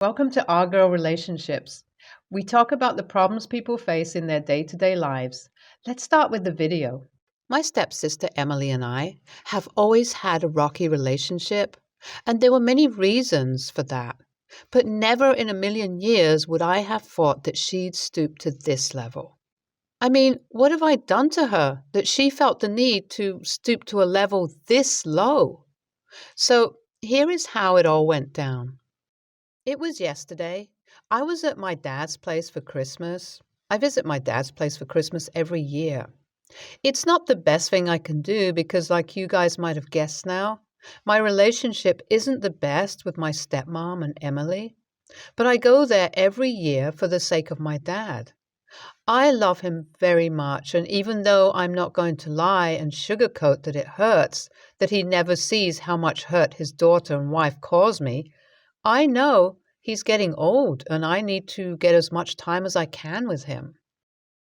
Welcome to Our Girl Relationships. We talk about the problems people face in their day-to-day lives. Let's start with the video. My stepsister Emily and I have always had a rocky relationship, and there were many reasons for that. But never in a million years would I have thought that she'd stoop to this level. I mean, what have I done to her that she felt the need to stoop to a level this low? So here is how it all went down. It was yesterday. I was at my dad's place for Christmas. I visit my dad's place for Christmas every year. It's not the best thing I can do because, like you guys might have guessed now, my relationship isn't the best with my stepmom and Emily. But I go there every year for the sake of my dad. I love him very much, and even though I'm not going to lie and sugarcoat that it hurts, that he never sees how much hurt his daughter and wife cause me, I know he's getting old and I need to get as much time as I can with him.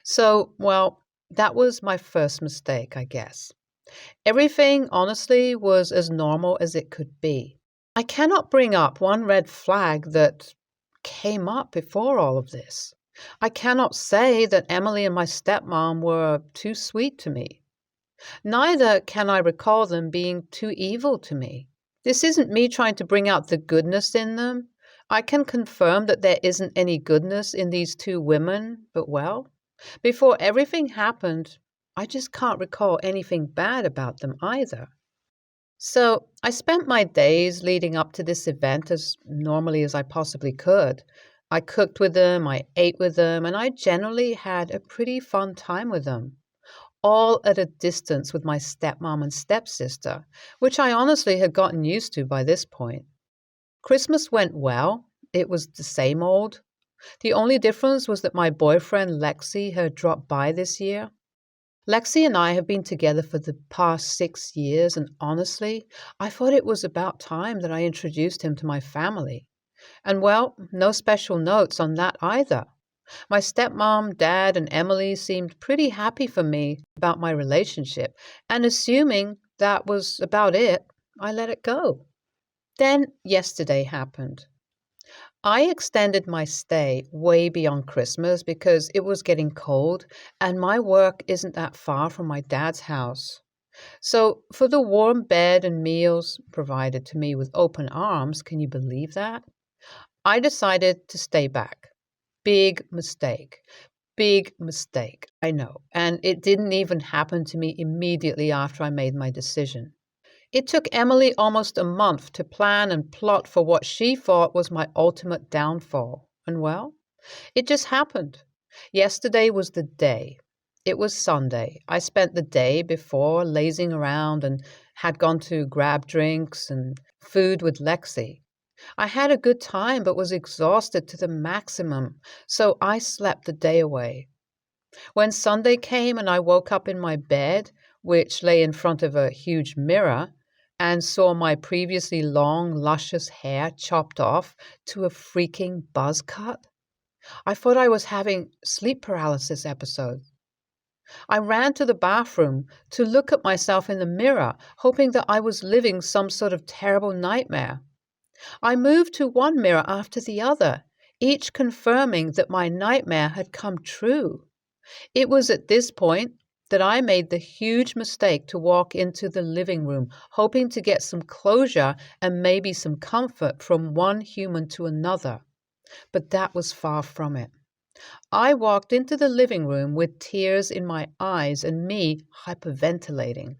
So, well, that was my first mistake, I guess. Everything, honestly, was as normal as it could be. I cannot bring up one red flag that came up before all of this. I cannot say that Emily and my stepmom were too sweet to me. Neither can I recall them being too evil to me. This isn't me trying to bring out the goodness in them. I can confirm that there isn't any goodness in these two women, but well, before everything happened, I just can't recall anything bad about them either. So I spent my days leading up to this event as normally as I possibly could. I cooked with them, I ate with them, and I generally had a pretty fun time with them, all at a distance with my stepmom and stepsister, which I honestly had gotten used to by this point. Christmas went well. It was the same old. The only difference was that my boyfriend Lexi had dropped by this year. Lexi and I have been together for the past 6 years, and honestly, I thought it was about time that I introduced him to my family. And well, no special notes on that either. My stepmom, dad, and Emily seemed pretty happy for me about my relationship, and assuming that was about it, I let it go. Then yesterday happened. I extended my stay way beyond Christmas because it was getting cold, and my work isn't that far from my dad's house. So, for the warm bed and meals provided to me with open arms, can you believe that? I decided to stay back. Big mistake. Big mistake, I know. And it didn't even happen to me immediately after I made my decision. It took Emily almost a month to plan and plot for what she thought was my ultimate downfall. And well, it just happened. Yesterday was the day. It was Sunday. I spent the day before lazing around and had gone to grab drinks and food with Lexi. I had a good time but was exhausted to the maximum, so I slept the day away. When Sunday came and I woke up in my bed, which lay in front of a huge mirror, and saw my previously long, luscious hair chopped off to a freaking buzz cut, I thought I was having sleep paralysis episode. I ran to the bathroom to look at myself in the mirror, hoping that I was living some sort of terrible nightmare. I moved to one mirror after the other, each confirming that my nightmare had come true. It was at this point that I made the huge mistake to walk into the living room, hoping to get some closure and maybe some comfort from one human to another. But that was far from it. I walked into the living room with tears in my eyes and me hyperventilating.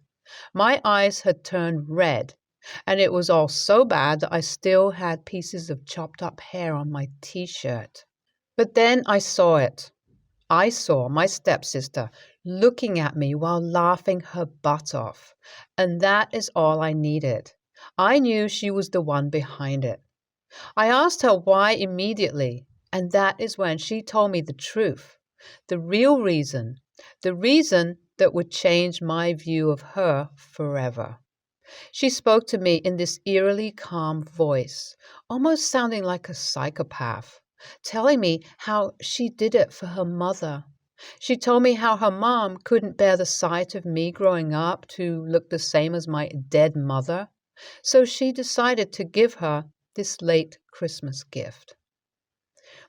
My eyes had turned red, and it was all so bad that I still had pieces of chopped up hair on my t-shirt. But then I saw it. I saw my stepsister looking at me while laughing her butt off, and that is all I needed. I knew she was the one behind it. I asked her why immediately, and that is when she told me the truth, the real reason, the reason that would change my view of her forever. She spoke to me in this eerily calm voice, almost sounding like a psychopath, telling me how she did it for her mother. She told me how her mom couldn't bear the sight of me growing up to look the same as my dead mother, so she decided to give her this late Christmas gift.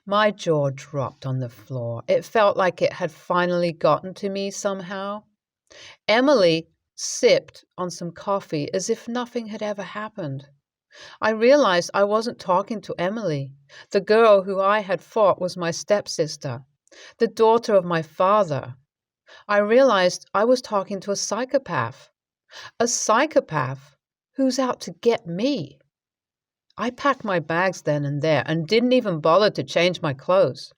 My jaw dropped on the floor. It felt like it had finally gotten to me somehow. Emily sipped on some coffee as if nothing had ever happened. I realized I wasn't talking to Emily. The girl who I had thought was my stepsister, the daughter of my father. I realized I was talking to a psychopath who's out to get me. I packed my bags then and there and didn't even bother to change my clothes.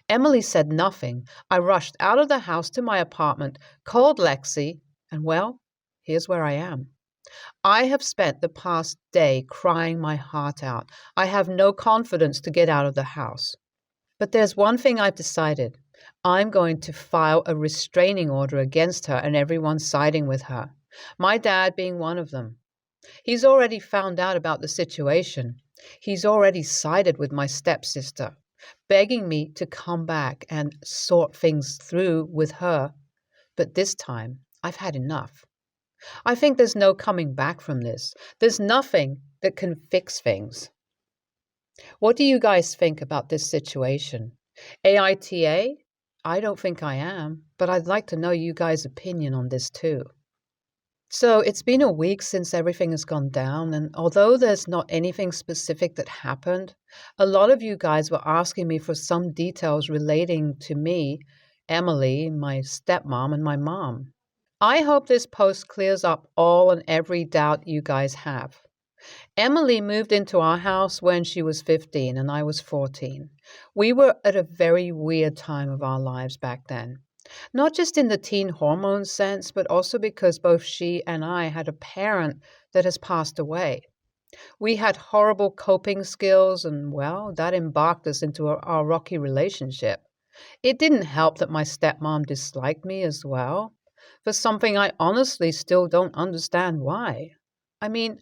Emily said nothing. I rushed out of the house to my apartment, called Lexi, and well, here's where I am. I have spent the past day crying my heart out. I have no confidence to get out of the house. But there's one thing I've decided. I'm going to file a restraining order against her and everyone siding with her, my dad being one of them. He's already found out about the situation. He's already sided with my stepsister, begging me to come back and sort things through with her. But this time, I've had enough. I think there's no coming back from this. There's nothing that can fix things. What do you guys think about this situation? AITA? I don't think I am, but I'd like to know you guys' opinion on this too. So it's been a week since everything has gone down, and although there's not anything specific that happened, a lot of you guys were asking me for some details relating to me, Emily, my stepmom, and my mom. I hope this post clears up all and every doubt you guys have. Emily moved into our house when she was 15 and I was 14. We were at a very weird time of our lives back then. Not just in the teen hormone sense, but also because both she and I had a parent that has passed away. We had horrible coping skills and, well, that embarked us into our rocky relationship. It didn't help that my stepmom disliked me as well, for something I honestly still don't understand why. I mean,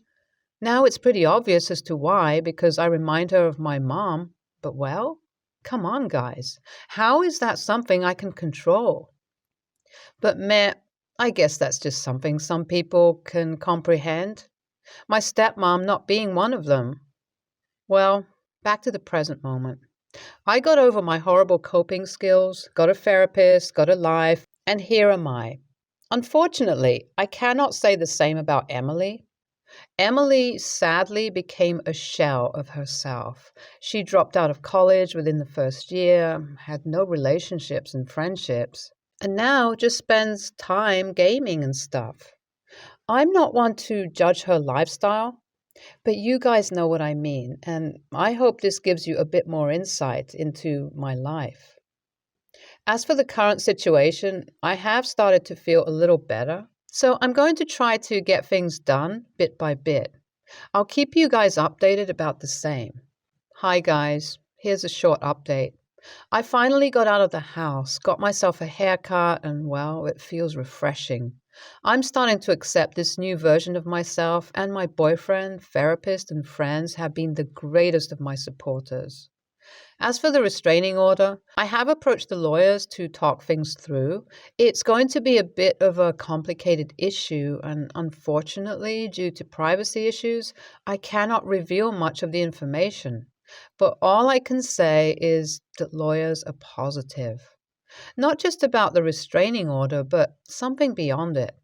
now it's pretty obvious as to why, because I remind her of my mom, but well, come on, guys. How is that something I can control? But meh, I guess that's just something some people can comprehend. My stepmom not being one of them. Well, back to the present moment. I got over my horrible coping skills, got a therapist, got a life, and here am I. Unfortunately, I cannot say the same about Emily. Emily sadly became a shell of herself. She dropped out of college within the first year, had no relationships and friendships, and now just spends time gaming and stuff. I'm not one to judge her lifestyle, but you guys know what I mean, and I hope this gives you a bit more insight into my life. As for the current situation, I have started to feel a little better. So I'm going to try to get things done bit by bit. I'll keep you guys updated about the same. Hi guys, here's a short update. I finally got out of the house, got myself a haircut, and well, it feels refreshing. I'm starting to accept this new version of myself, and my boyfriend, therapist, and friends have been the greatest of my supporters. As for the restraining order, I have approached the lawyers to talk things through. It's going to be a bit of a complicated issue, and unfortunately, due to privacy issues, I cannot reveal much of the information. But all I can say is that lawyers are positive. Not just about the restraining order, but something beyond it.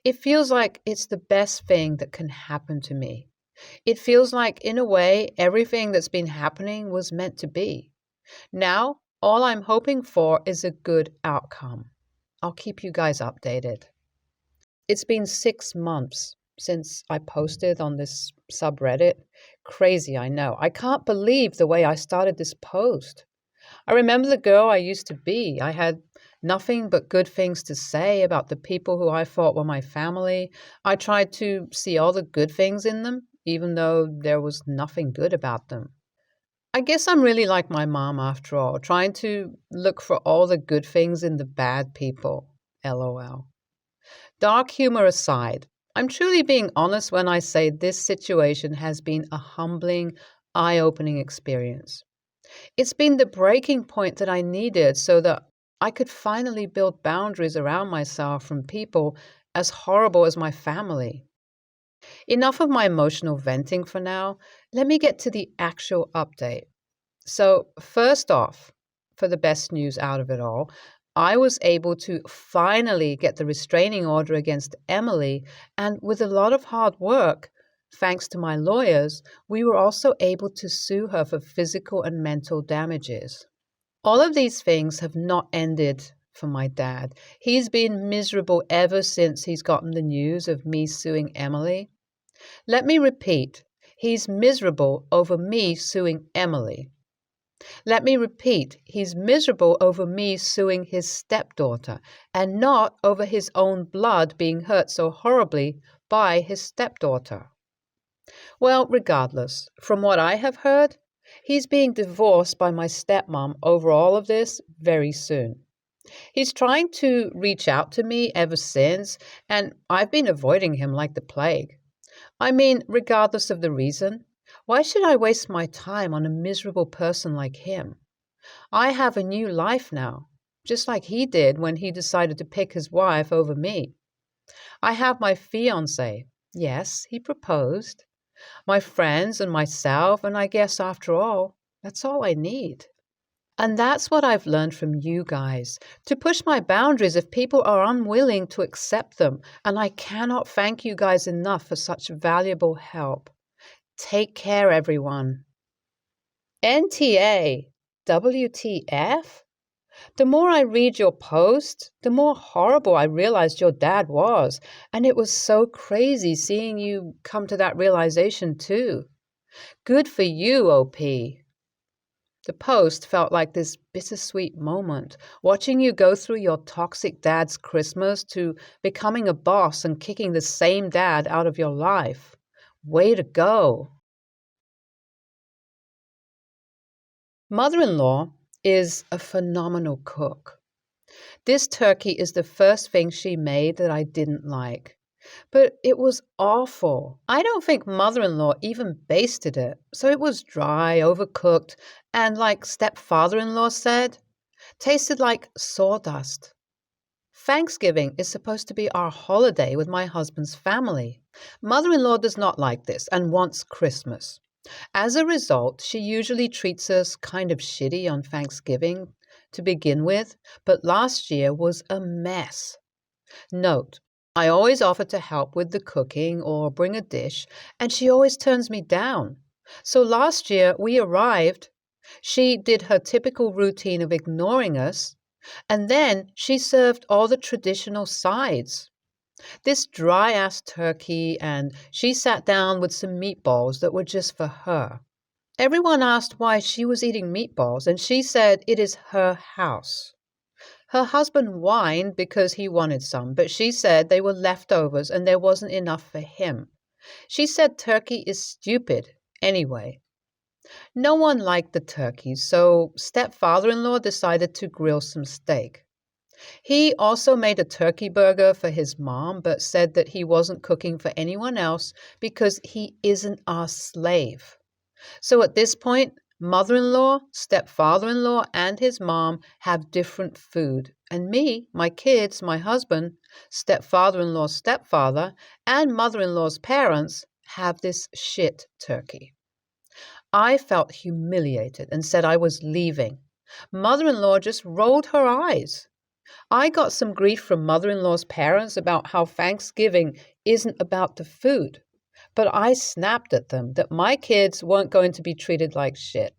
It feels like it's the best thing that can happen to me. It feels like, in a way, everything that's been happening was meant to be. Now, all I'm hoping for is a good outcome. I'll keep you guys updated. It's been 6 months since I posted on this subreddit. Crazy, I know. I can't believe the way I started this post. I remember the girl I used to be. I had nothing but good things to say about the people who I thought were my family. I tried to see all the good things in them, even though there was nothing good about them. I guess I'm really like my mom after all, trying to look for all the good things in the bad people. LOL. Dark humor aside, I'm truly being honest when I say this situation has been a humbling, eye-opening experience. It's been the breaking point that I needed so that I could finally build boundaries around myself from people as horrible as my family. Enough of my emotional venting for now. Let me get to the actual update. So, first off, for the best news out of it all, I was able to finally get the restraining order against Emily, and with a lot of hard work, thanks to my lawyers, we were also able to sue her for physical and mental damages. All of these things have not ended for my dad. He's been miserable ever since he's gotten the news of me suing Emily. Let me repeat, he's miserable over me suing Emily. Let me repeat, he's miserable over me suing his stepdaughter and not over his own blood being hurt so horribly by his stepdaughter. Well, regardless, from what I have heard, he's being divorced by my stepmom over all of this very soon. He's trying to reach out to me ever since, and I've been avoiding him like the plague. I mean, regardless of the reason, why should I waste my time on a miserable person like him? I have a new life now, just like he did when he decided to pick his wife over me. I have my fiancé. Yes, he proposed. My friends and myself, and I guess after all, that's all I need. And that's what I've learned from you guys, to push my boundaries if people are unwilling to accept them, and I cannot thank you guys enough for such valuable help. Take care, everyone. NTA, WTF? The more I read your post, the more horrible I realized your dad was, and it was so crazy seeing you come to that realization too. Good for you, OP. The post felt like this bittersweet moment, watching you go through your toxic dad's Christmas to becoming a boss and kicking the same dad out of your life. Way to go. Mother-in-law is a phenomenal cook. This turkey is the first thing she made that I didn't like. But it was awful. I don't think mother-in-law even basted it, so it was dry, overcooked, and like stepfather-in-law said, tasted like sawdust. Thanksgiving is supposed to be our holiday with my husband's family. Mother-in-law does not like this and wants Christmas. As a result, she usually treats us kind of shitty on Thanksgiving to begin with, but last year was a mess. Note, I always offer to help with the cooking or bring a dish, and she always turns me down. So last year we arrived, she did her typical routine of ignoring us, and then she served all the traditional sides. This dry-ass turkey, and she sat down with some meatballs that were just for her. Everyone asked why she was eating meatballs, and she said it is her house. Her husband whined because he wanted some, but she said they were leftovers and there wasn't enough for him. She said turkey is stupid anyway. No one liked the turkey, so stepfather-in-law decided to grill some steak. He also made a turkey burger for his mom, but said that he wasn't cooking for anyone else because he isn't our slave. So at this point, mother-in-law, stepfather-in-law, and his mom have different food. And me, my kids, my husband, stepfather-in-law's stepfather, and mother-in-law's parents have this shit turkey. I felt humiliated and said I was leaving. Mother-in-law just rolled her eyes. I got some grief from mother-in-law's parents about how Thanksgiving isn't about the food. But I snapped at them that my kids weren't going to be treated like shit.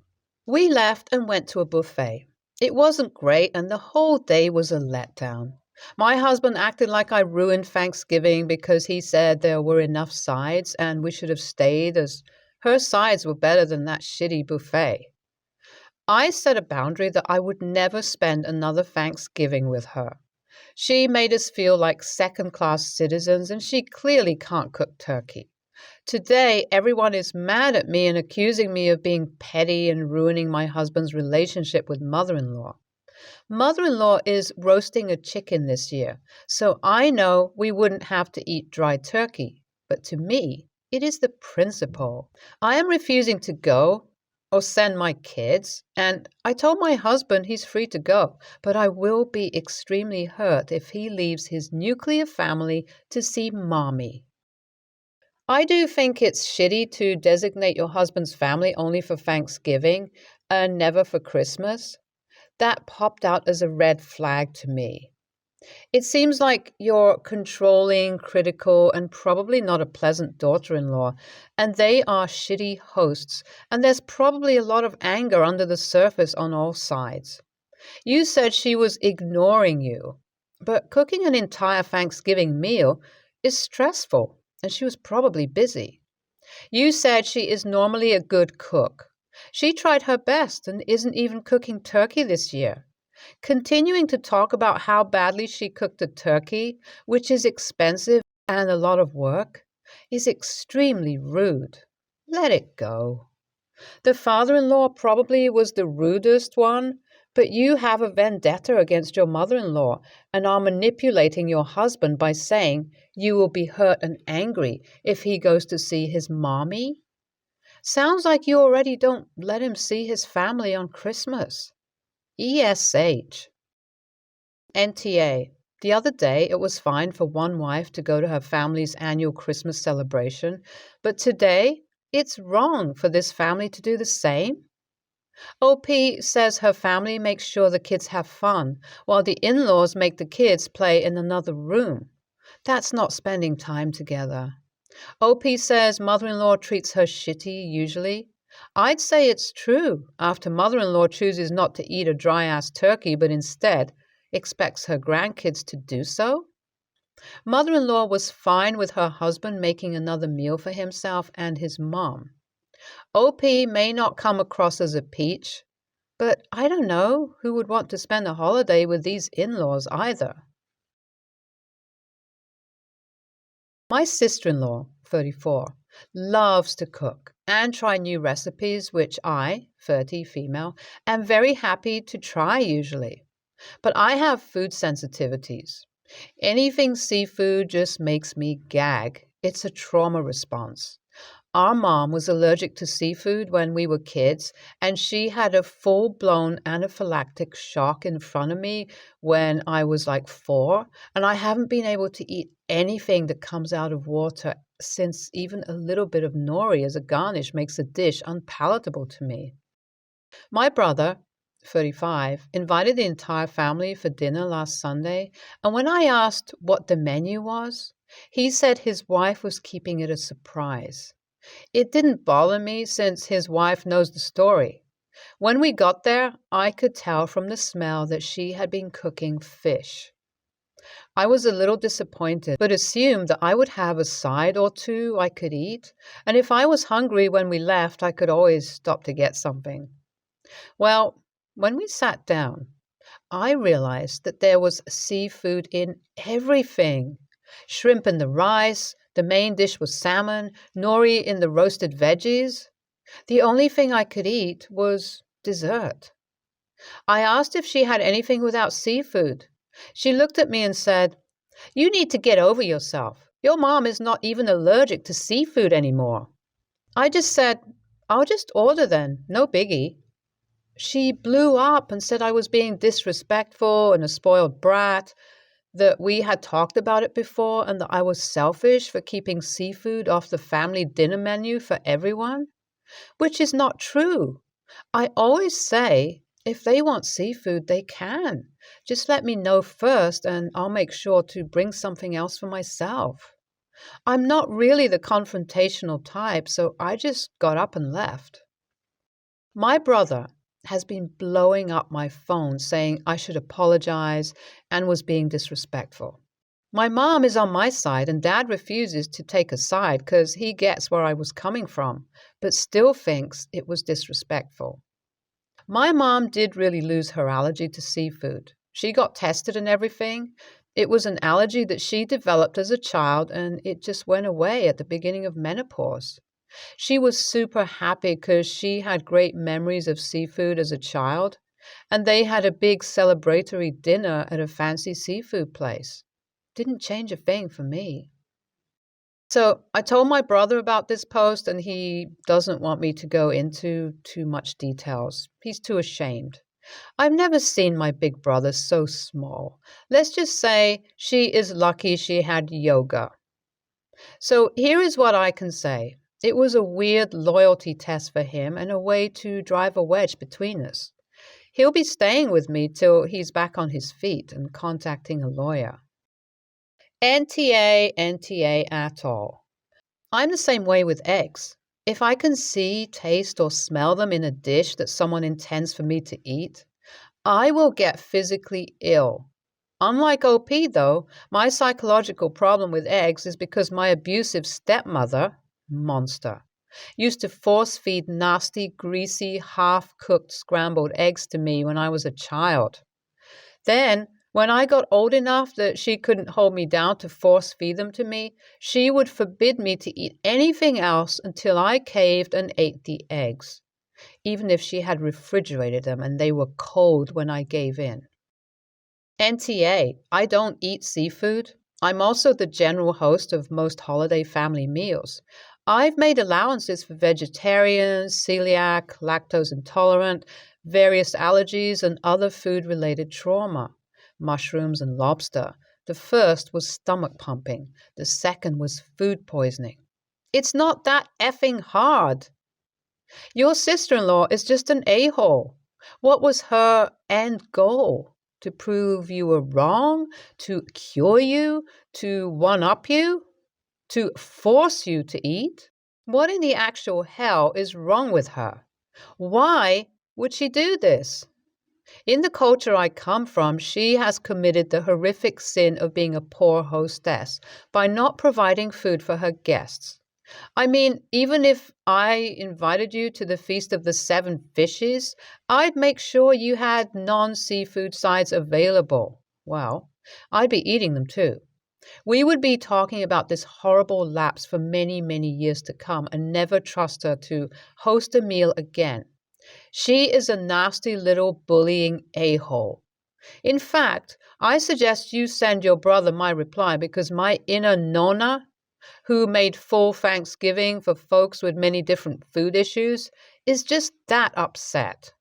We left and went to a buffet. It wasn't great, and the whole day was a letdown. My husband acted like I ruined Thanksgiving because he said there were enough sides and we should have stayed as her sides were better than that shitty buffet. I set a boundary that I would never spend another Thanksgiving with her. She made us feel like second-class citizens, and she clearly can't cook turkey. Today, everyone is mad at me and accusing me of being petty and ruining my husband's relationship with mother-in-law. Mother-in-law is roasting a chicken this year, so I know we wouldn't have to eat dry turkey. But to me, it is the principle. I am refusing to go or send my kids, and I told my husband he's free to go, but I will be extremely hurt if he leaves his nuclear family to see mommy. I do think it's shitty to designate your husband's family only for Thanksgiving and never for Christmas. That popped out as a red flag to me. It seems like you're controlling, critical, and probably not a pleasant daughter in law, and they are shitty hosts, and there's probably a lot of anger under the surface on all sides. You said she was ignoring you, but cooking an entire Thanksgiving meal is stressful, and she was probably busy. You said she is normally a good cook. She tried her best and isn't even cooking turkey this year. Continuing to talk about how badly she cooked the turkey, which is expensive and a lot of work, is extremely rude. Let it go. The father-in-law probably was the rudest one, but you have a vendetta against your mother-in-law and are manipulating your husband by saying you will be hurt and angry if he goes to see his mommy. Sounds like you already don't let him see his family on Christmas. ESH. NTA. The other day, it was fine for one wife to go to her family's annual Christmas celebration, but today, it's wrong for this family to do the same. OP says her family makes sure the kids have fun, while the in-laws make the kids play in another room. That's not spending time together. OP says mother-in-law treats her shitty usually. I'd say it's true after mother-in-law chooses not to eat a dry-ass turkey but instead expects her grandkids to do so. Mother-in-law was fine with her husband making another meal for himself and his mom. OP may not come across as a peach, but I don't know who would want to spend a holiday with these in-laws either. My sister-in-law, 34, loves to cook and try new recipes, which I, 30, female, am very happy to try usually. But I have food sensitivities. Anything seafood just makes me gag. It's a trauma response. Our mom was allergic to seafood when we were kids, and she had a full-blown anaphylactic shock in front of me when I was like 4, and I haven't been able to eat anything that comes out of water since even a little bit of nori as a garnish makes a dish unpalatable to me. My brother, 35, invited the entire family for dinner last Sunday, and when I asked what the menu was, he said his wife was keeping it a surprise. It didn't bother me since his wife knows the story. When we got there, I could tell from the smell that she had been cooking fish. I was a little disappointed, but assumed that I would have a side or two I could eat, and if I was hungry when we left, I could always stop to get something. Well, when we sat down, I realized that there was seafood in everything. Shrimp in the rice, the main dish was salmon, nori in the roasted veggies. The only thing I could eat was dessert. I asked if she had anything without seafood. She looked at me and said, "You need to get over yourself. Your mom is not even allergic to seafood anymore." I just said, "I'll just order then, no biggie." She blew up and said I was being disrespectful and a spoiled brat, that we had talked about it before and that I was selfish for keeping seafood off the family dinner menu for everyone, which is not true. I always say, if they want seafood, they can. Just let me know first and I'll make sure to bring something else for myself. I'm not really the confrontational type, so I just got up and left. My brother has been blowing up my phone saying I should apologize and was being disrespectful. My mom is on my side and dad refuses to take a side because he gets where I was coming from, but still thinks it was disrespectful. My mom did really lose her allergy to seafood. She got tested and everything. It was an allergy that she developed as a child and it just went away at the beginning of menopause. She was super happy because she had great memories of seafood as a child, and they had a big celebratory dinner at a fancy seafood place. Didn't change a thing for me. So I told my brother about this post, and he doesn't want me to go into too much details. He's too ashamed. I've never seen my big brother so small. Let's just say she is lucky she had yoga. So here is what I can say. It was a weird loyalty test for him and a way to drive a wedge between us. He'll be staying with me till he's back on his feet and contacting a lawyer. NTA, NTA at all. I'm the same way with eggs. If I can see, taste, or smell them in a dish that someone intends for me to eat, I will get physically ill. Unlike OP, though, my psychological problem with eggs is because my abusive stepmother, monster, used to force feed nasty, greasy, half-cooked scrambled eggs to me when I was a child. Then, when I got old enough that she couldn't hold me down to force feed them to me, she would forbid me to eat anything else until I caved and ate the eggs, even if she had refrigerated them and they were cold when I gave in. NTA, I don't eat seafood. I'm also the general host of most holiday family meals. I've made allowances for vegetarians, celiac, lactose intolerant, various allergies, and other food-related trauma. Mushrooms and lobster. The first was stomach pumping. The second was food poisoning. It's not that effing hard. Your sister-in-law is just an a-hole. What was her end goal? To prove you were wrong? To cure you? To one-up you? To force you to eat? What in the actual hell is wrong with her? Why would she do this? In the culture I come from, she has committed the horrific sin of being a poor hostess by not providing food for her guests. I mean, even if I invited you to the Feast of the Seven Fishes, I'd make sure you had non-seafood sides available. Well, I'd be eating them too. We would be talking about this horrible lapse for many, many years to come and never trust her to host a meal again. She is a nasty little bullying a-hole. In fact, I suggest you send your brother my reply because my inner Nona, who made full Thanksgiving for folks with many different food issues, is just that upset.